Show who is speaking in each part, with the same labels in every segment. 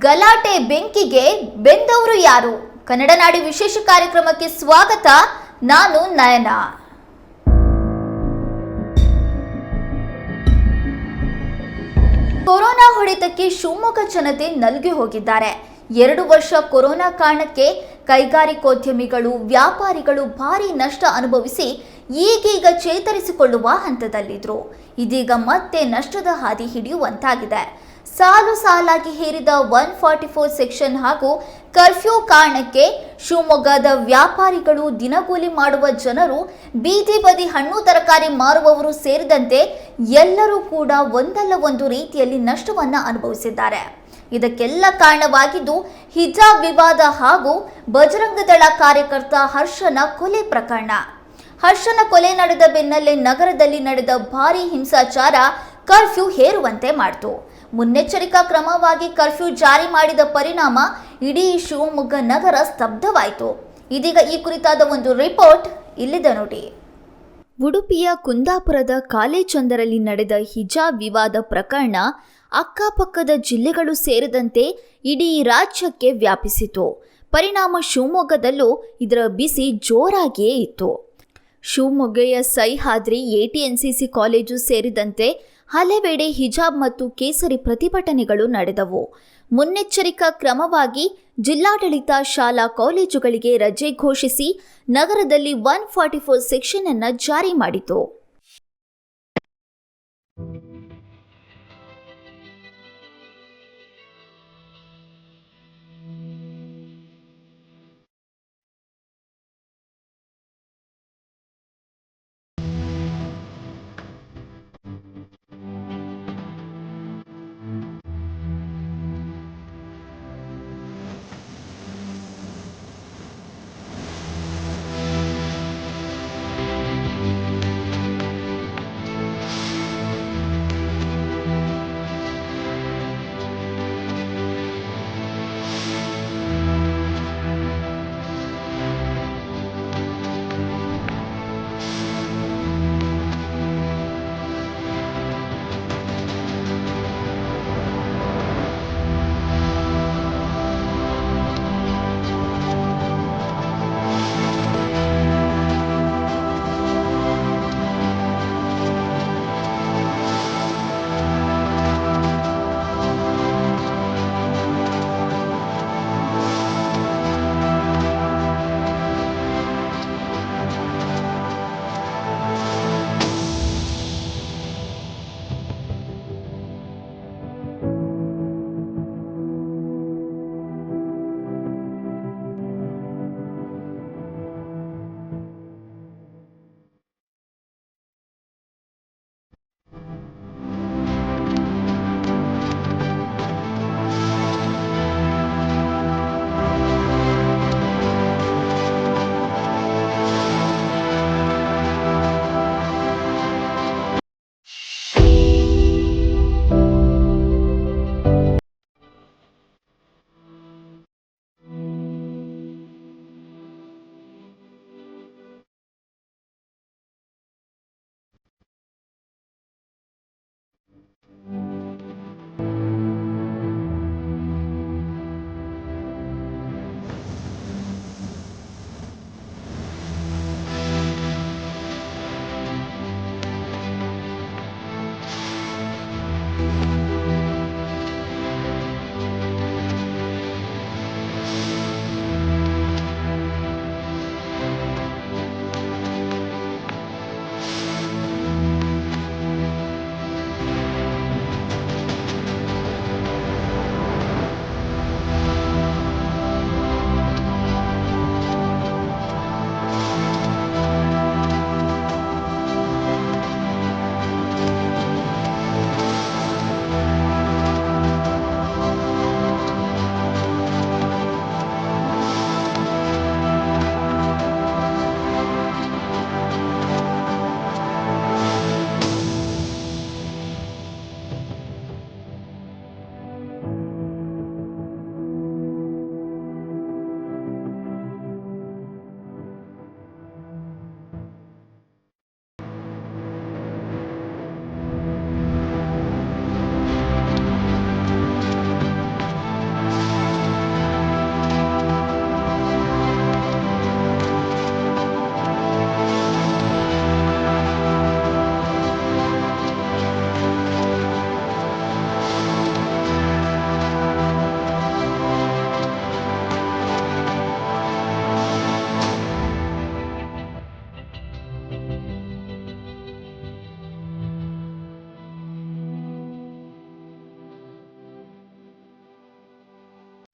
Speaker 1: ಗಲಾಟೆ ಬೆಂಕಿಗೆ ಬೆಂದವರು ಯಾರು? ಕನ್ನಡ ನಾಡಿ ವಿಶೇಷ ಕಾರ್ಯಕ್ರಮಕ್ಕೆ ಸ್ವಾಗತ. ನಾನು ನಯನ. ಕೊರೋನಾ ಹೊಡೆತಕ್ಕೆ ಶಿವಮೊಗ್ಗ ಜನತೆ ನಲುಗಿ ಹೋಗಿದ್ದಾರೆ. 2 ವರ್ಷ ಕೊರೋನಾ ಕಾರಣಕ್ಕೆ ಕೈಗಾರಿಕೋದ್ಯಮಿಗಳು, ವ್ಯಾಪಾರಿಗಳು ಭಾರಿ ನಷ್ಟ ಅನುಭವಿಸಿ ಈಗೀಗ ಚೇತರಿಸಿಕೊಳ್ಳುವ ಹಂತದಲ್ಲಿದ್ರು. ಇದೀಗ ಮತ್ತೆ ನಷ್ಟದ ಹಾದಿ ಹಿಡಿಯುವಂತಾಗಿದೆ. ಸಾಲು ಸಾಲಾಗಿ ಹೇರಿದ 144 ಸೆಕ್ಷನ್ ಹಾಗೂ ಕರ್ಫ್ಯೂ ಕಾರಣಕ್ಕೆ ಶಿವಮೊಗ್ಗದ ವ್ಯಾಪಾರಿಗಳು, ದಿನಗೂಲಿ ಮಾಡುವ ಜನರು, ಬೀದಿ ಬದಿ ಹಣ್ಣು ತರಕಾರಿ ಮಾರುವವರು ಸೇರಿದಂತೆ ಎಲ್ಲರೂ ಕೂಡ ಒಂದಲ್ಲ ಒಂದು ರೀತಿಯಲ್ಲಿ ನಷ್ಟವನ್ನ ಅನುಭವಿಸಿದ್ದಾರೆ. ಇದಕ್ಕೆಲ್ಲ ಕಾರಣವಾಗಿದ್ದು ಹಿಜಾಬ್ ವಿವಾದ ಹಾಗೂ ಬಜರಂಗದಳ ಕಾರ್ಯಕರ್ತ ಹರ್ಷನ ಕೊಲೆ ಪ್ರಕರಣ. ಹರ್ಷನ ಕೊಲೆ ನಡೆದ ಬೆನ್ನಲ್ಲೇ ನಗರದಲ್ಲಿ ನಡೆದ ಭಾರೀ ಹಿಂಸಾಚಾರ ಕರ್ಫ್ಯೂ ಹೇರುವಂತೆ ಮಾಡಿತು. ಮುನ್ನೆಚ್ಚರಿಕಾ ಕ್ರಮವಾಗಿ ಕರ್ಫ್ಯೂ ಜಾರಿ ಮಾಡಿದ ಪರಿಣಾಮ ಇಡೀ ಶಿವಮೊಗ್ಗ ನಗರ ಸ್ತಬ್ಧವಾಯಿತು. ಇದೀಗ ಈ ಕುರಿತಾದ ಒಂದು ರಿಪೋರ್ಟ್ ಇಲ್ಲಿದೆ ನೋಡಿ. ಉಡುಪಿಯ ಕುಂದಾಪುರದ ಕಾಲೇಜೊಂದರಲ್ಲಿ ನಡೆದ ಹಿಜಾಬ್ ವಿವಾದ ಪ್ರಕರಣ ಅಕ್ಕಪಕ್ಕದ ಜಿಲ್ಲೆಗಳು ಸೇರಿದಂತೆ ಇಡೀ ರಾಜ್ಯಕ್ಕೆ ವ್ಯಾಪಿಸಿತು. ಪರಿಣಾಮ ಶಿವಮೊಗ್ಗದಲ್ಲೂ ಇದರ ಬಿಸಿ ಜೋರಾಗಿಯೇ ಇತ್ತು. ಶಿವಮೊಗ್ಗೆಯ ಸಹ್ಯಾದ್ರಿ ATNCC ಕಾಲೇಜು ಸೇರಿದಂತೆ ಹಲವೆಡೆ ಹಿಜಾಬ್ ಮತ್ತು ಕೇಸರಿ ಪ್ರತಿಭಟನೆಗಳು ನಡೆದವು. ಮುನ್ನೆಚ್ಚರಿಕಾ ಕ್ರಮವಾಗಿ ಜಿಲ್ಲಾಡಳಿತ ಶಾಲಾ ಕಾಲೇಜುಗಳಿಗೆ ರಜೆ ಘೋಷಿಸಿ ನಗರದಲ್ಲಿ 144 ಸೆಕ್ಷನ್ ಅನ್ನು ಜಾರಿ ಮಾಡಿತು.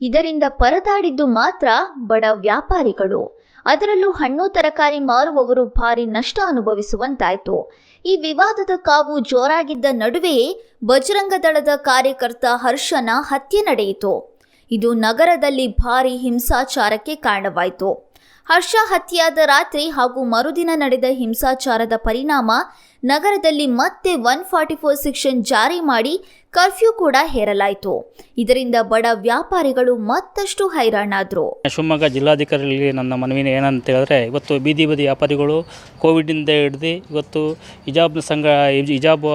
Speaker 1: ಇದರಿಂದ ಪರದಾಡಿದ್ದು ಮಾತ್ರ ಬಡ ವ್ಯಾಪಾರಿಗಳು. ಅದರಲ್ಲೂ ಹಣ್ಣು ತರಕಾರಿ ಮಾರುವವರು ಭಾರಿ ನಷ್ಟ ಅನುಭವಿಸುವಂತಾಯ್ತು. ಈ ವಿವಾದದ ಕಾವು ಜೋರಾಗಿದ್ದ ನಡುವೆಯೇ ಬಜರಂಗ ದಳದ ಕಾರ್ಯಕರ್ತ ಹರ್ಷನ ಹತ್ಯೆ ನಡೆಯಿತು. ಇದು ನಗರದಲ್ಲಿ ಭಾರಿ ಹಿಂಸಾಚಾರಕ್ಕೆ ಕಾರಣವಾಯಿತು. ಹರ್ಷ ಹತ್ಯೆಯಾದ ರಾತ್ರಿ ಹಾಗೂ ಮರುದಿನ ನಡೆದ ಹಿಂಸಾಚಾರದ ಪರಿಣಾಮ ನಗರದಲ್ಲಿ ಮತ್ತೆ 144 ಸೆಕ್ಷನ್ ಜಾರಿ ಮಾಡಿ ಕರ್ಫ್ಯೂ ಕೂಡ ಹೇರಲಾಯಿತು. ಇದರಿಂದ ಬಡ ವ್ಯಾಪಾರಿಗಳು ಮತ್ತಷ್ಟು ಹೈರಾಣಾದರು.
Speaker 2: ಶಿವಮೊಗ್ಗ ಜಿಲ್ಲಾಧಿಕಾರಿಗಳಿಗೆ ನನ್ನ ಮನವಿ ಏನಂತ ಹೇಳಿದ್ರೆ, ಇವತ್ತು ಬೀದಿ ಬದಿ ವ್ಯಾಪಾರಿಗಳು ಕೋವಿಡಿಂದ ಹಿಡಿದು ಇವತ್ತು ಹಿಜಾಬ್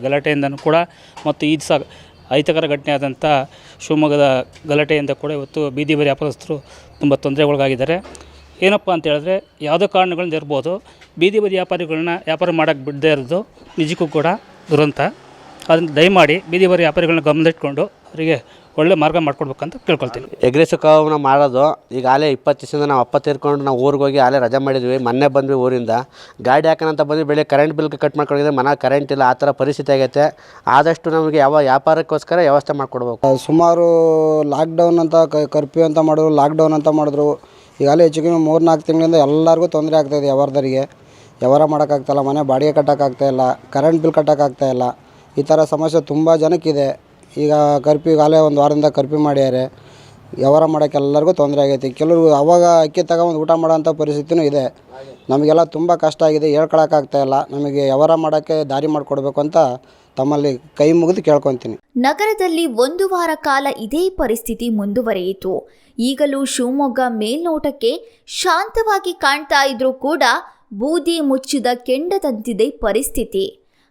Speaker 2: ಗಲಾಟೆಯಿಂದನೂ ಕೂಡ ಮತ್ತು ಈ ದಿವಸ ಅಹಿತಕರ ಘಟನೆ ಆದಂಥ ಶಿವಮೊಗ್ಗದ ಗಲಾಟೆಯಿಂದ ಕೂಡ ಇವತ್ತು ಬೀದಿ ಬದಿ ವ್ಯಾಪಾರಸ್ಥರು ತುಂಬ ತೊಂದರೆಗೊಳಗಾಗಿದ್ದಾರೆ. ಏನಪ್ಪ ಅಂತ ಹೇಳಿದ್ರೆ, ಯಾವುದೋ ಕಾರಣಗಳಿಂದ ಇರ್ಬೋದು, ಬೀದಿ ಬದಿ ವ್ಯಾಪಾರಿಗಳನ್ನ ವ್ಯಾಪಾರ ಮಾಡೋಕ್ಕೆ ಬಿಡದೇ ಇರೋದು ನಿಜಕ್ಕೂ ಕೂಡ ದುರಂತ. ಅದನ್ನು ದಯಮಾಡಿ ಬೀದಿ ಬದಿ ವ್ಯಾಪಾರಿಗಳನ್ನ ಗಮನದಲ್ಲಿಟ್ಕೊಂಡು ಅವರಿಗೆ ಒಳ್ಳೆ ಮಾರ್ಗ ಮಾಡ್ಕೊಡ್ಬೇಕಂತ ಕೇಳ್ಕೊಳ್ತೀನಿ.
Speaker 3: ಎಗ್ರೆಸಿವ್ ಕವನ್ನ ಮಾಡೋದು ಈಗಾಗಲೇ 20 ದಿವಸದಿಂದ ನಾವು ಅಪ್ಪ ತೀರ್ಕೊಂಡು ನಾವು ಊರಿಗೆ ಹೋಗಿ ಆಲೇ ರಜೆ ಮಾಡಿದ್ವಿ. ಮೊನ್ನೆ ಬಂದ್ವಿ ಊರಿಂದ, ಗಾಡಿ ಹಾಕೋಣಂತ ಬಂದ್ವಿ. ಬೆಳೆ ಕರೆಂಟ್ ಬಿಲ್ ಕಟ್ ಮಾಡ್ಕೊಂಡಿದ್ರೆ ಮನೆ ಕರೆಂಟ್ ಇಲ್ಲ, ಆ ಥರ ಪರಿಸ್ಥಿತಿ ಆಗೈತೆ. ಆದಷ್ಟು ನಮಗೆ ಯಾವ ವ್ಯಾಪಾರಕ್ಕೋಸ್ಕರ ವ್ಯವಸ್ಥೆ ಮಾಡಿಕೊಡ್ಬೇಕು.
Speaker 4: ಸುಮಾರು ಲಾಕ್ಡೌನ್ ಅಂತ ಕರ್ಫ್ಯೂ ಅಂತ ಮಾಡಿದ್ರು, ಲಾಕ್ಡೌನ್ ಅಂತ ಮಾಡಿದ್ರು. ಈಗಾಗಲೇ ಹೆಚ್ಚು ಕಮ್ಮಿ 3-4 ತಿಂಗಳಿಂದ ಎಲ್ಲರಿಗೂ ತೊಂದರೆ ಆಗ್ತಾಯಿದೆ. ವ್ಯವಹಾರದರಿಗೆ ವ್ಯವಹಾರ ಮಾಡೋಕ್ಕಾಗ್ತಾಯಿಲ್ಲ, ಮನೆ ಬಾಡಿಗೆ ಕಟ್ಟೋಕ್ಕಾಗ್ತಾಯಿಲ್ಲ, ಕರೆಂಟ್ ಬಿಲ್ ಕಟ್ಟೋಕ್ಕಾಗ್ತಾಯಿಲ್ಲ. ಈ ಥರ ಸಮಸ್ಯೆ ತುಂಬ ಜನಕ್ಕಿದೆ. ಈಗ ಕರ್ಫ್ಯೂ ಈಗಾಗಲೇ 1 ವಾರದಿಂದ ಕರ್ಫ್ಯೂ ಮಾಡ್ಯಾರೆ. ವ್ಯವಹಾರ ಮಾಡೋಕ್ಕೆ ಎಲ್ಲರಿಗೂ ತೊಂದರೆ ಆಗೈತಿ. ಕೆಲವರು ಅವಾಗ ಅಕ್ಕಿ ತಗೊಂಡು ಊಟ ಮಾಡೋಂಥ ಪರಿಸ್ಥಿತಿನೂ ಇದೆ. ನಮಗೆಲ್ಲ ತುಂಬ ಕಷ್ಟ ಆಗಿದೆ, ಹೇಳ್ಕೊಳಕ್ಕಾಗ್ತಾಯಿಲ್ಲ. ನಮಗೆ ವ್ಯವಹಾರ ಮಾಡೋಕ್ಕೆ ದಾರಿ ಮಾಡಿಕೊಡ್ಬೇಕು ಅಂತ ತಮ್ಮಲ್ಲಿ ಕೈ ಮುಗಿದು ಕೇಳ್ಕೊತೀನಿ.
Speaker 1: ನಗರದಲ್ಲಿ 1 ವಾರ ಕಾಲ ಇದೇ ಪರಿಸ್ಥಿತಿ ಮುಂದುವರಿಯಿತು. ಈಗಲೂ ಶಿವಮೊಗ್ಗ ಮೇಲ್ನೋಟಕ್ಕೆ ಶಾಂತವಾಗಿ ಕಾಣ್ತಾ ಇದ್ರೂ ಕೂಡ ಬೂದಿ ಮುಚ್ಚಿದ ಕೆಂಡದಂತಿದೆ ಪರಿಸ್ಥಿತಿ.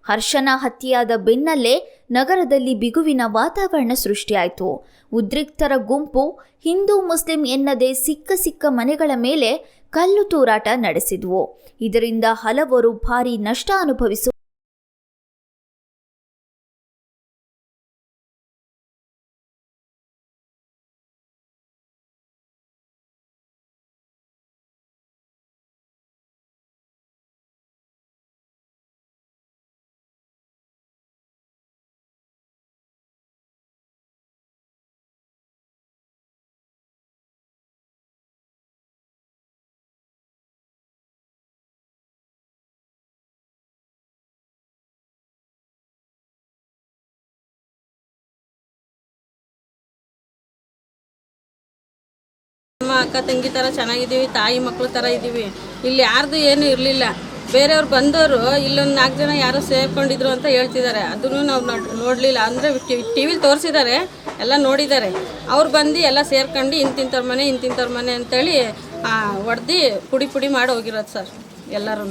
Speaker 1: ಹರ್ಷನ ಹತ್ಯೆಯಾದ ಬೆನ್ನಲ್ಲೇ ನಗರದಲ್ಲಿ ಬಿಗುವಿನ ವಾತಾವರಣ ಸೃಷ್ಟಿಯಾಯಿತು. ಉದ್ರಿಕ್ತರ ಗುಂಪು ಹಿಂದೂ ಮುಸ್ಲಿಂ ಎನ್ನದೇ ಸಿಕ್ಕ ಮನೆಗಳ ಮೇಲೆ ಕಲ್ಲು ತೂರಾಟ ನಡೆಸಿದ್ವು. ಇದರಿಂದ ಹಲವರು ಭಾರೀ ನಷ್ಟ ಅನುಭವಿಸುವ
Speaker 5: ನಮ್ಮ ಅಕ್ಕ ತಂಗಿ ಥರ ಚೆನ್ನಾಗಿದ್ದೀವಿ, ತಾಯಿ ಮಕ್ಕಳು ಥರ ಇದ್ದೀವಿ. ಇಲ್ಲಿ ಯಾರ್ದು ಏನೂ ಇರಲಿಲ್ಲ. ಬೇರೆಯವ್ರು ಬಂದವರು ಇಲ್ಲೊಂದು 4 ಜನ ಯಾರೋ ಸೇರ್ಕೊಂಡಿದ್ರು ಅಂತ ಹೇಳ್ತಿದ್ದಾರೆ. ಅದನ್ನು ನಾವು ನೋಡಲಿಲ್ಲ. ಅಂದರೆ ಟಿ ವಿಲಿ ತೋರಿಸಿದ್ದಾರೆ, ಎಲ್ಲ ನೋಡಿದ್ದಾರೆ. ಅವ್ರು ಬಂದು ಎಲ್ಲ ಸೇರ್ಕೊಂಡು ಇಂತಿಂಥವ್ರ ಮನೆ ಅಂತೇಳಿ ಹೊಡೆದು ಪುಡಿ ಮಾಡಿ ಹೋಗಿರೋದು ಸರ್. ಎಲ್ಲರೂ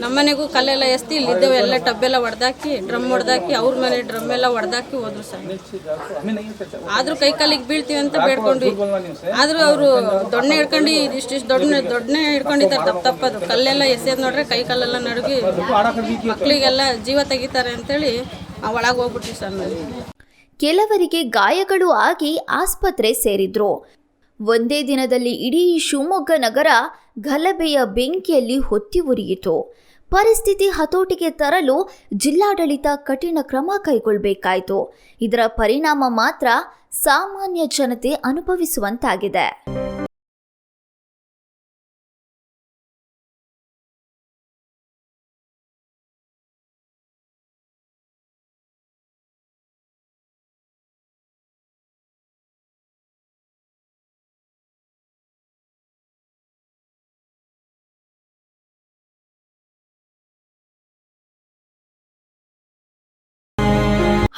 Speaker 5: ನಮ್ಮ ಮನೆಗೂ ಕಲ್ಲೆಲ್ಲ ಎಸ್ತಿ ಇಲ್ಲಿದ್ದವು ಎಲ್ಲ ಟಬ್ಬೆಲ್ಲ ಹೊಡೆದಾಕಿ ಡ್ರಮ್ ಹೊಡೆದಾಕಿ ಅವ್ರ ಮನೆ ಡ್ರಮ್ ಎಲ್ಲ ಹೊಡೆದಾಕಿ ಹೋದ್ರು ಸರ್. ಆದರೂ ಕೈ ಕಾಲಿಗೆ ಬೀಳ್ತೀವಿ ಅಂತ ಬೇಡ್ಕೊಂಡ್ವಿ. ಆದರೂ ಅವರು ದೊಣ್ಣೆ ಹಿಡ್ಕೊಂಡು ಇಷ್ಟಿಷ್ಟು ದೊಡ್ಡನೆ ಹಿಡ್ಕೊಂಡಿದ್ದಾರೆ. ತಪ್ಪದು ಕಲ್ಲೆಲ್ಲ ಎಸೆಯೋದು ನೋಡ್ರೆ ಕೈ ಕಾಲೆಲ್ಲ ನಡುಗಿ ಮಕ್ಕಳಿಗೆಲ್ಲ ಜೀವ ತೆಗಿತಾರೆ ಅಂತೇಳಿ ಒಳಗೆ ಹೋಗ್ಬಿಟ್ವಿ ಸರ್.
Speaker 1: ಕೆಲವರಿಗೆ ಗಾಯಗಳು ಆಗಿ ಆಸ್ಪತ್ರೆ ಸೇರಿದ್ರು. ಒಂದೇ ದಿನದಲ್ಲಿ ಇಡೀ ಶಿವಮೊಗ್ಗ ನಗರ ಗಲಭೆಯ ಬೆಂಕಿಯಲ್ಲಿ ಹೊತ್ತಿ ಉರಿಯಿತು. ಪರಿಸ್ಥಿತಿ ಹತೋಟಿಗೆ ತರಲು ಜಿಲ್ಲಾಡಳಿತ ಕಠಿಣ ಕ್ರಮ ಕೈಗೊಳ್ಳಬೇಕಾಯಿತು. ಇದರ ಪರಿಣಾಮ ಮಾತ್ರ ಸಾಮಾನ್ಯ ಜನತೆ ಅನುಭವಿಸುವಂತಾಗಿದೆ.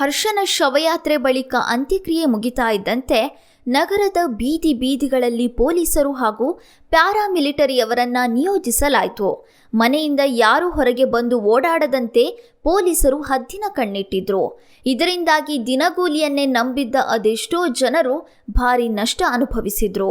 Speaker 1: ಹರ್ಷನ ಶವಯಾತ್ರೆ ಬಳಿಕ ಅಂತ್ಯಕ್ರಿಯೆ ಮುಗಿತಾ ಇದ್ದಂತೆ ನಗರದ ಬೀದಿಗಳಲ್ಲಿ ಪೊಲೀಸರು ಹಾಗೂ ಪ್ಯಾರಾಮಿಲಿಟರಿಯವರನ್ನ ನಿಯೋಜಿಸಲಾಯಿತು. ಮನೆಯಿಂದ ಯಾರೂ ಹೊರಗೆ ಬಂದು ಓಡಾಡದಂತೆ ಪೊಲೀಸರು ಹದ್ದಿನ ಕಣ್ಣಿಟ್ಟಿದ್ರು. ಇದರಿಂದಾಗಿ ದಿನಗೂಲಿಯನ್ನೇ ನಂಬಿದ್ದ ಅದೆಷ್ಟೋ ಜನರು ಭಾರಿ ನಷ್ಟ ಅನುಭವಿಸಿದ್ರು.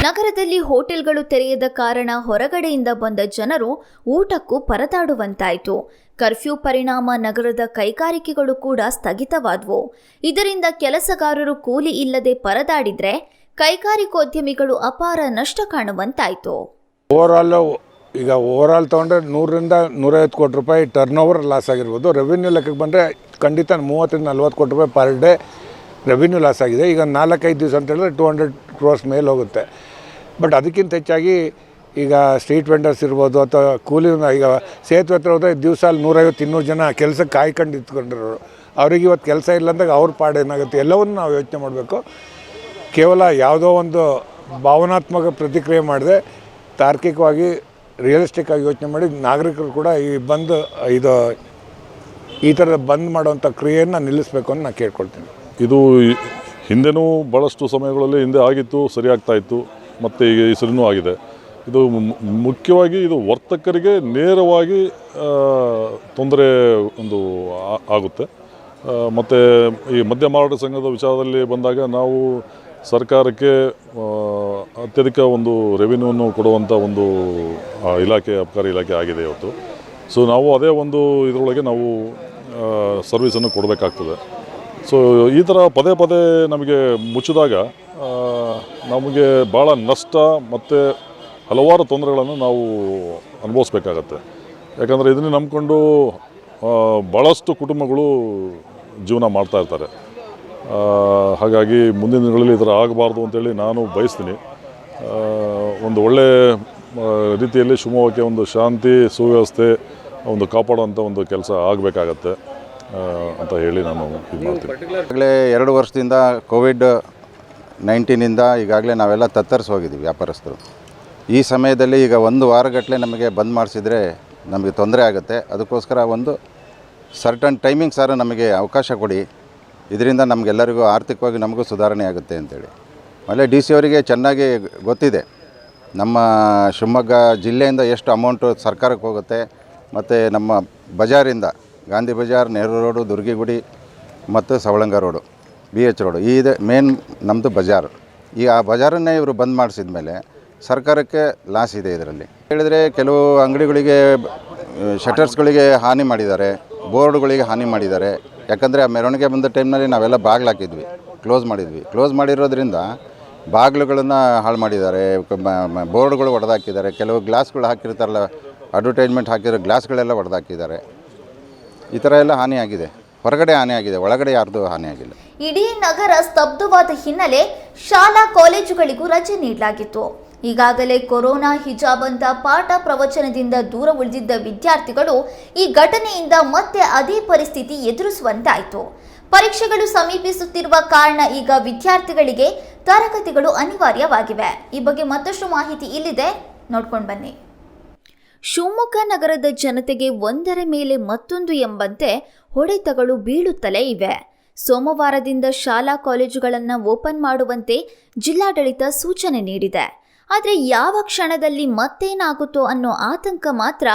Speaker 1: ನಗರದಲ್ಲಿ ಹೋಟೆಲ್ಗಳು ತೆರೆಯದ ಕಾರಣ ಹೊರಗಡೆಯಿಂದ ಬಂದ ಜನರು ಊಟಕ್ಕೂ ಪರದಾಡುವಂತಾಯಿತು. ಕರ್ಫ್ಯೂ ಪರಿಣಾಮ ನಗರದ ಕೈಗಾರಿಕೆಗಳು ಕೂಡ ಸ್ಥಗಿತವಾದವು. ಇದರಿಂದ ಕೆಲಸಗಾರರು ಕೂಲಿ ಇಲ್ಲದೆ ಪರದಾಡಿದ್ರೆ ಕೈಗಾರಿಕೋದ್ಯಮಿಗಳು ಅಪಾರ ನಷ್ಟ ಕಾಣುವಂತಾಯಿತು.
Speaker 6: ಓವರಾಲ್ ತೊಗೊಂಡ್ರೆ 100ರಿಂದ 150 ಕೋಟಿ ರೂಪಾಯಿ ಟರ್ನ್ ಓವರ್ ಲಾಸ್ ಆಗಿರ್ಬೋದು. ರೆವಿನ್ಯೂ ಲೆಕ್ಕಕ್ಕೆ ಬಂದರೆ ಖಂಡಿತ 30ರಿಂದ 40 ಕೋಟಿ ರೂಪಾಯಿ ಪರ್ ಡೇ ರೆವಿನ್ಯೂ ಲಾಸ್ ಆಗಿದೆ. ಈಗ 4-5 ದಿವಸ ಅಂತ ಹೇಳಿದ್ರೆ 200 ಕ್ರೋರ್ಸ್ ಮೇಲೆ ಹೋಗುತ್ತೆ. ಬಟ್ ಅದಕ್ಕಿಂತ ಹೆಚ್ಚಾಗಿ ಈಗ ಸ್ಟ್ರೀಟ್ ವೆಂಡರ್ಸ್ ಇರ್ಬೋದು ಅಥವಾ ಕೂಲಿ, ಈಗ ಸೇತುವೆ ಹತ್ರ ಹೋದರೆ ದಿವಸ 150-200 ಜನ ಕೆಲಸಕ್ಕೆ ಕಾಯ್ಕೊಂಡು ಇಟ್ಕೊಂಡಿರೋರು, ಅವ್ರಿಗೆ ಇವತ್ತು ಕೆಲಸ ಇಲ್ಲ ಅಂದಾಗ ಅವ್ರ ಪಾಡು ಏನಾಗುತ್ತೆ ಎಲ್ಲವನ್ನೂ ನಾವು ಯೋಚನೆ ಮಾಡಬೇಕು. ಕೇವಲ ಯಾವುದೋ ಒಂದು ಭಾವನಾತ್ಮಕ ಪ್ರತಿಕ್ರಿಯೆ ಮಾಡದೆ ತಾರ್ಕಿಕವಾಗಿ ರಿಯಲಿಸ್ಟಿಕ್ ಆಗಿ ಯೋಚನೆ ಮಾಡಿ ನಾಗರಿಕರು ಕೂಡ ಈ ಥರದ ಬಂದ್ ಮಾಡುವಂಥ ಕ್ರಿಯೆಯನ್ನು ನಿಲ್ಲಿಸಬೇಕು ಅಂತ ನಾನು ಕೇಳ್ಕೊಳ್ತೀನಿ.
Speaker 7: ಇದು ಹಿಂದೆನೂ ಭಾಳಷ್ಟು ಸಮಯಗಳಲ್ಲಿ ಹಿಂದೆ ಆಗಿತ್ತು, ಸರಿಯಾಗ್ತಾಯಿತ್ತು, ಮತ್ತು ಈಗ ಈ ಸರಿನೂ ಆಗಿದೆ. ಇದು ಮುಖ್ಯವಾಗಿ ಇದು ವರ್ತಕರಿಗೆ ನೇರವಾಗಿ ತೊಂದರೆ ಆಗುತ್ತೆ. ಮತ್ತು ಈ ಮದ್ಯ ಮಾರಾಟ ಸಂಘದ ವಿಚಾರದಲ್ಲಿ ಬಂದಾಗ ನಾವು ಸರ್ಕಾರಕ್ಕೆ ಅತ್ಯಧಿಕ ಒಂದು ರೆವಿನ್ಯೂವನ್ನು ಕೊಡುವಂಥ ಒಂದು ಇಲಾಖೆ, ಅಬಕಾರಿ ಇಲಾಖೆ ಆಗಿದೆ ಇವತ್ತು. ಸೊ ನಾವು ಅದೇ ಒಂದು ಇದರೊಳಗೆ ನಾವು ಸರ್ವಿಸನ್ನು ಕೊಡಬೇಕಾಗ್ತದೆ. ಸೊ ಈ ಥರ ಪದೇ ಪದೇ ನಮಗೆ ಮುಚ್ಚಿದಾಗ ನಮಗೆ ಭಾಳ ನಷ್ಟ ಮತ್ತು ಹಲವಾರು ತೊಂದರೆಗಳನ್ನು ನಾವು ಅನುಭವಿಸ್ಬೇಕಾಗತ್ತೆ. ಯಾಕಂದರೆ ಇದನ್ನೇ ನಂಬಿಕೊಂಡು ಭಾಳಷ್ಟು ಕುಟುಂಬಗಳು ಜೀವನ ಮಾಡ್ತಾಯಿರ್ತಾರೆ. ಹಾಗಾಗಿ ಮುಂದಿನ ದಿನಗಳಲ್ಲಿ ಈ ಥರ ಆಗಬಾರ್ದು ಅಂತೇಳಿ ನಾನು ಬಯಸ್ತೀನಿ. ಒಂದು ಒಳ್ಳೆಯ ರೀತಿಯಲ್ಲಿ ಶಿವಮೊಗ್ಗಕ್ಕೆ ಒಂದು ಶಾಂತಿ ಸುವ್ಯವಸ್ಥೆ ಒಂದು ಕಾಪಾಡುವಂಥ ಒಂದು ಕೆಲಸ ಆಗಬೇಕಾಗತ್ತೆ ಅಂತ ಹೇಳಿ ನಾನು ಇದು ಮಾಡ್ತೀನಿ.
Speaker 8: ಈಗಾಗಲೇ 2 ವರ್ಷದಿಂದ ಕೋವಿಡ್-19 ಈಗಾಗಲೇ ನಾವೆಲ್ಲ ತತ್ತರಿಸಿ ಹೋಗಿದ್ದೀವಿ ವ್ಯಾಪಾರಸ್ಥರು. ಈ ಸಮಯದಲ್ಲಿ ಈಗ 1 ವಾರಗಟ್ಟಲೆ ನಮಗೆ ಬಂದ್ ಮಾಡಿಸಿದರೆ ನಮಗೆ ತೊಂದರೆ ಆಗುತ್ತೆ. ಅದಕ್ಕೋಸ್ಕರ ಒಂದು ಸರ್ಟನ್ ಟೈಮಿಂಗ್ ಸಾರು ನಮಗೆ ಅವಕಾಶ ಕೊಡಿ, ಇದರಿಂದ ನಮಗೆಲ್ಲರಿಗೂ ಆರ್ಥಿಕವಾಗಿ ನಮಗೂ ಸುಧಾರಣೆ ಆಗುತ್ತೆ ಅಂತೇಳಿ. ಆಮೇಲೆ ಡಿ ಸಿ ಅವರಿಗೆ ಚೆನ್ನಾಗಿ ಗೊತ್ತಿದೆ ನಮ್ಮ ಶಿವಮೊಗ್ಗ ಜಿಲ್ಲೆಯಿಂದ ಎಷ್ಟು ಅಮೌಂಟು ಸರ್ಕಾರಕ್ಕೆ ಹೋಗುತ್ತೆ, ಮತ್ತು ನಮ್ಮ ಬಜಾರಿಂದ ಗಾಂಧಿ ಬಜಾರ್, ನೆಹರು ರೋಡು, ದುರ್ಗಿಗುಡಿ ಮತ್ತು ಸವಳಂಗ ರೋಡು, BH ರೋಡು ಇದೆ ಮೇನ್ ನಮ್ಮದು ಬಜಾರು. ಈ ಆ ಬಜಾರನ್ನೇ ಇವರು ಬಂದ್ ಮಾಡಿಸಿದ ಮೇಲೆ ಸರ್ಕಾರಕ್ಕೆ ಲಾಸ್ ಇದೆ. ಇದರಲ್ಲಿ ಹೇಳಿದರೆ ಕೆಲವು ಅಂಗಡಿಗಳಿಗೆ ಶಟರ್ಸ್ಗಳಿಗೆ ಹಾನಿ ಮಾಡಿದ್ದಾರೆ, ಬೋರ್ಡ್ಗಳಿಗೆ ಹಾನಿ ಮಾಡಿದ್ದಾರೆ. ಯಾಕಂದರೆ ಆ ಮೆರವಣಿಗೆ ಬಂದ ಟೈಮ್ನಲ್ಲಿ ನಾವೆಲ್ಲ ಬಾಗಿಲು ಹಾಕಿದ್ವಿ, ಕ್ಲೋಸ್ ಮಾಡಿರೋದ್ರಿಂದ ಬಾಗಿಲುಗಳನ್ನು ಹಾಳು ಮಾಡಿದ್ದಾರೆ, ಬೋರ್ಡ್ಗಳು ಒಡೆದಾಕಿದ್ದಾರೆ, ಕೆಲವು ಗ್ಲಾಸ್ಗಳು ಹಾಕಿರ್ತಾರಲ್ಲ, ಅಡ್ವರ್ಟೈಸ್ಮೆಂಟ್ ಹಾಕಿರೋ ಗ್ಲಾಸ್ಗಳೆಲ್ಲ ಒಡೆದಾಕಿದ್ದಾರೆ. ಈ ಥರ ಎಲ್ಲ ಹಾನಿಯಾಗಿದೆ. ಹೊರಗಡೆ ಹಾನಿಯಾಗಿದೆ, ಒಳಗಡೆ ಯಾರ್ದು ಹಾನಿಯಾಗಿಲ್ಲ.
Speaker 1: ಇಡೀ ನಗರ ಸ್ತಬ್ಧವಾದ ಹಿನ್ನೆಲೆ ಶಾಲಾ ಕಾಲೇಜುಗಳಿಗೂ ರಜೆ ನೀಡಲಾಗಿತ್ತು. ಈಗಾಗಲೇ ಕೊರೋನಾ ಹಿಜಾಬ್ ಅಂತ ಪಾಠ ಪ್ರವಚನದಿಂದ ದೂರ ಉಳಿದಿದ್ದ ವಿದ್ಯಾರ್ಥಿಗಳು ಈ ಘಟನೆಯಿಂದ ಮತ್ತೆ ಅದೇ ಪರಿಸ್ಥಿತಿ ಎದುರಿಸುವಂತಾಯಿತು. ಪರೀಕ್ಷೆಗಳು ಸಮೀಪಿಸುತ್ತಿರುವ ಕಾರಣ ಈಗ ವಿದ್ಯಾರ್ಥಿಗಳಿಗೆ ತರಗತಿಗಳು ಅನಿವಾರ್ಯವಾಗಿವೆ. ಈ ಬಗ್ಗೆ ಮತ್ತಷ್ಟು ಮಾಹಿತಿ ಇಲ್ಲಿದೆ, ನೋಡ್ಕೊಂಡು ಬನ್ನಿ. ಶಿವಮೊಗ್ಗ ನಗರದ ಜನತೆಗೆ ಒಂದರ ಮೇಲೆ ಮತ್ತೊಂದು ಎಂಬಂತೆ ಹೊಡೆತಗಳು ಬೀಳುತ್ತಲೇ ಇವೆ. ಸೋಮವಾರದಿಂದ ಶಾಲಾ ಕಾಲೇಜುಗಳನ್ನು ಓಪನ್ ಮಾಡುವಂತೆ ಜಿಲ್ಲಾಡಳಿತ ಸೂಚನೆ ನೀಡಿದೆ. ಆದರೆ ಯಾವ ಕ್ಷಣದಲ್ಲಿ ಮತ್ತೇನಾಗುತ್ತೋ ಅನ್ನೋ ಆತಂಕ ಮಾತ್ರ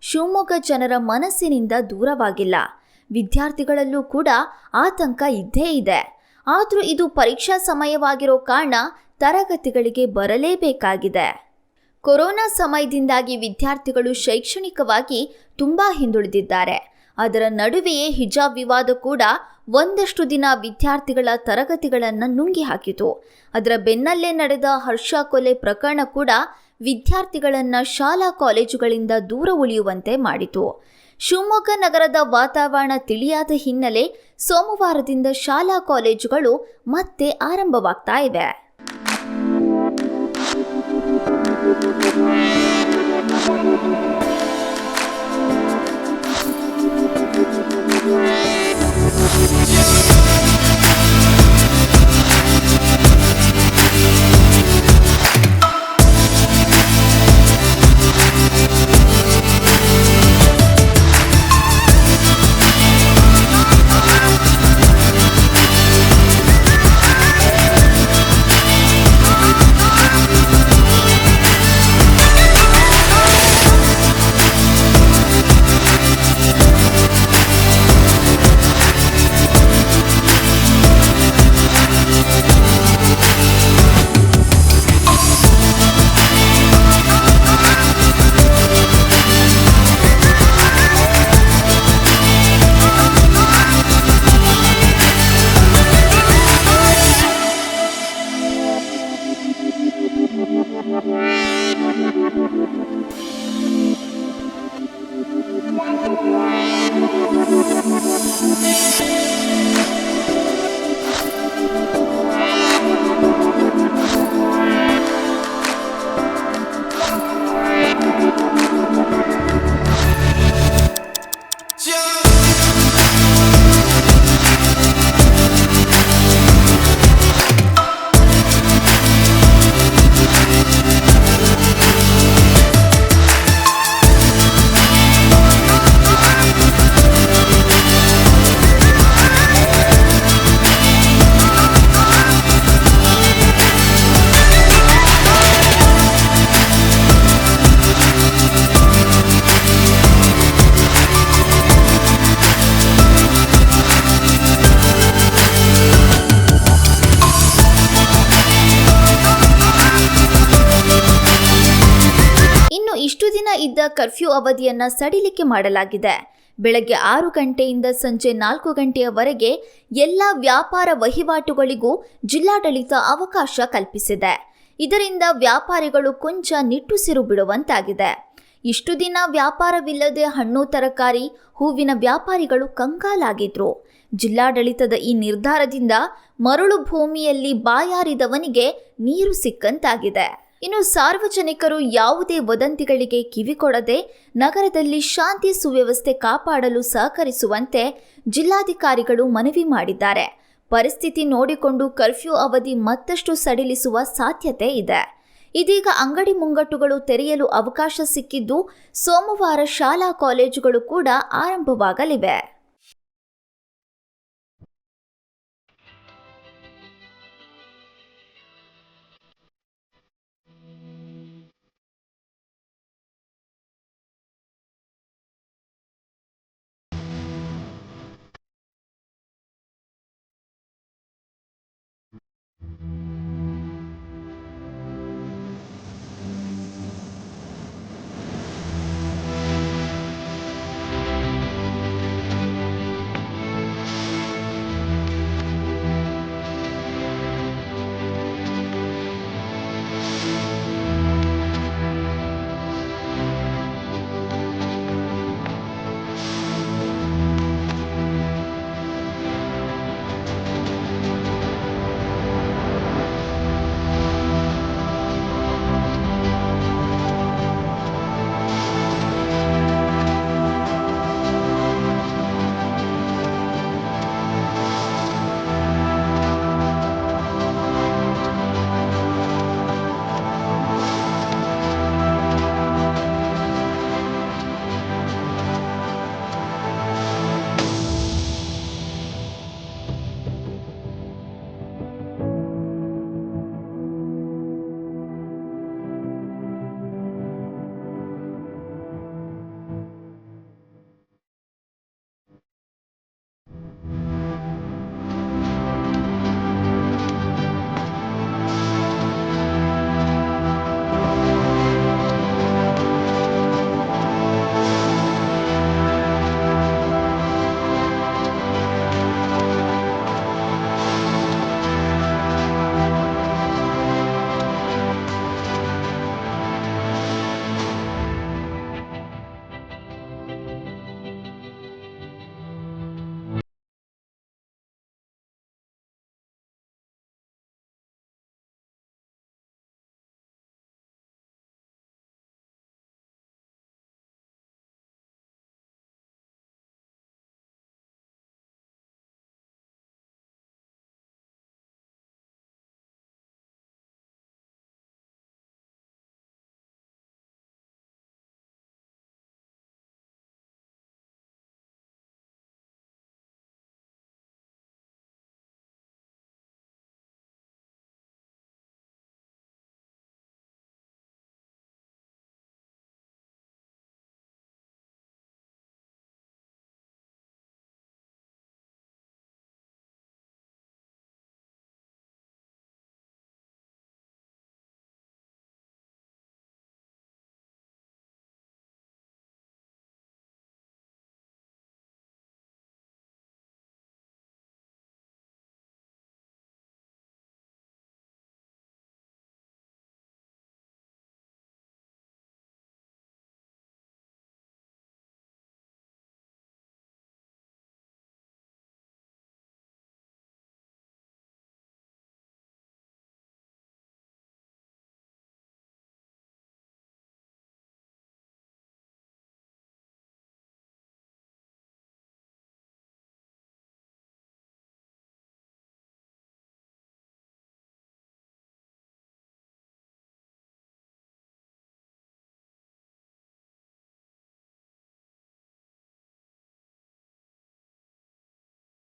Speaker 1: ಶಿವಮೊಗ್ಗ ಜನರ ಮನಸ್ಸಿನಿಂದ ದೂರವಾಗಿಲ್ಲ. ವಿದ್ಯಾರ್ಥಿಗಳಲ್ಲೂ ಕೂಡ ಆತಂಕ ಇದ್ದೇ ಇದೆ. ಆದರೂ ಇದು ಪರೀಕ್ಷಾ ಸಮಯವಾಗಿರೋ ಕಾರಣ ತರಗತಿಗಳಿಗೆ ಬರಲೇಬೇಕಾಗಿದೆ. ಕೊರೋನಾ ಸಮಯದಿಂದಾಗಿ ವಿದ್ಯಾರ್ಥಿಗಳು ಶೈಕ್ಷಣಿಕವಾಗಿ ತುಂಬಾ ಹಿಂದುಳಿದಿದ್ದಾರೆ. ಅದರ ನಡುವೆಯೇ ಹಿಜಾಬ್ ವಿವಾದ ಕೂಡ ಒಂದಷ್ಟು ದಿನ ವಿದ್ಯಾರ್ಥಿಗಳ ತರಗತಿಗಳನ್ನು ನುಂಗಿ ಹಾಕಿತು. ಅದರ ಬೆನ್ನಲ್ಲೇ ನಡೆದ ಹರ್ಷ ಕೊಲೆ ಪ್ರಕರಣ ಕೂಡ ವಿದ್ಯಾರ್ಥಿಗಳನ್ನು ಶಾಲಾ ಕಾಲೇಜುಗಳಿಂದ ದೂರ ಉಳಿಯುವಂತೆ ಮಾಡಿತು. ಶಿವಮೊಗ್ಗ ನಗರದ ವಾತಾವರಣ ತಿಳಿಯಾದ ಹಿನ್ನೆಲೆ ಸೋಮವಾರದಿಂದ ಶಾಲಾ ಕಾಲೇಜುಗಳು ಮತ್ತೆ ಆರಂಭವಾಗ್ತಾ ಇವೆ. ಜಾರಿಯಲ್ಲಿದ್ದ ಕರ್ಫ್ಯೂ ಅವಧಿಯನ್ನ ಸಡಿಲಿಕೆ ಮಾಡಲಾಗಿದೆ. ಬೆಳಗ್ಗೆ 6 ಗಂಟೆಯಿಂದ ಸಂಜೆ 4 ಗಂಟೆಯವರೆಗೆ ಎಲ್ಲ ವ್ಯಾಪಾರ ವಹಿವಾಟುಗಳಿಗೂ ಜಿಲ್ಲಾಡಳಿತ ಅವಕಾಶ ಕಲ್ಪಿಸಿದೆ. ಇದರಿಂದ ವ್ಯಾಪಾರಿಗಳು ಕೊಂಚ ನಿಟ್ಟುಸಿರು ಬಿಡುವಂತಾಗಿದೆ. ಇಷ್ಟು ದಿನ ವ್ಯಾಪಾರವಿಲ್ಲದೆ ಹಣ್ಣು ತರಕಾರಿ ಹೂವಿನ ವ್ಯಾಪಾರಿಗಳು ಕಂಗಾಲಾಗಿದ್ರು. ಜಿಲ್ಲಾಡಳಿತದ ಈ ನಿರ್ಧಾರದಿಂದ ಮರಳು ಭೂಮಿಯಲ್ಲಿ ಬಾಯಾರಿದವನಿಗೆ ನೀರು ಸಿಕ್ಕಂತಾಗಿದೆ. ಇನ್ನು ಸಾರ್ವಜನಿಕರು ಯಾವುದೇ ವದಂತಿಗಳಿಗೆ ಕಿವಿಕೊಡದೆ ನಗರದಲ್ಲಿ ಶಾಂತಿ ಸುವ್ಯವಸ್ಥೆ ಕಾಪಾಡಲು ಸಹಕರಿಸುವಂತೆ ಜಿಲ್ಲಾಧಿಕಾರಿಗಳು ಮನವಿ ಮಾಡಿದ್ದಾರೆ. ಪರಿಸ್ಥಿತಿ ನೋಡಿಕೊಂಡು ಕರ್ಫ್ಯೂ ಅವಧಿ ಮತ್ತಷ್ಟು ಸಡಿಲಿಸುವ ಸಾಧ್ಯತೆ ಇದೆ. ಇದೀಗ ಅಂಗಡಿ ಮುಂಗಟ್ಟುಗಳು ತೆರೆಯಲು ಅವಕಾಶ ಸಿಕ್ಕಿದ್ದು ಸೋಮವಾರ ಶಾಲಾ ಕಾಲೇಜುಗಳು ಕೂಡ ಆರಂಭವಾಗಲಿವೆ.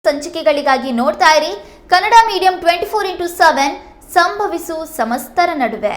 Speaker 1: ಸಂಚಿಕೆಗಳಿಗಾಗಿ ನೋಡ್ತಾ ಇರಿ ಕನ್ನಡ ಮೀಡಿಯಂ 24x7 ಸಂಭವಿಸು ಸಮಸ್ತರ ನಡುವೆ.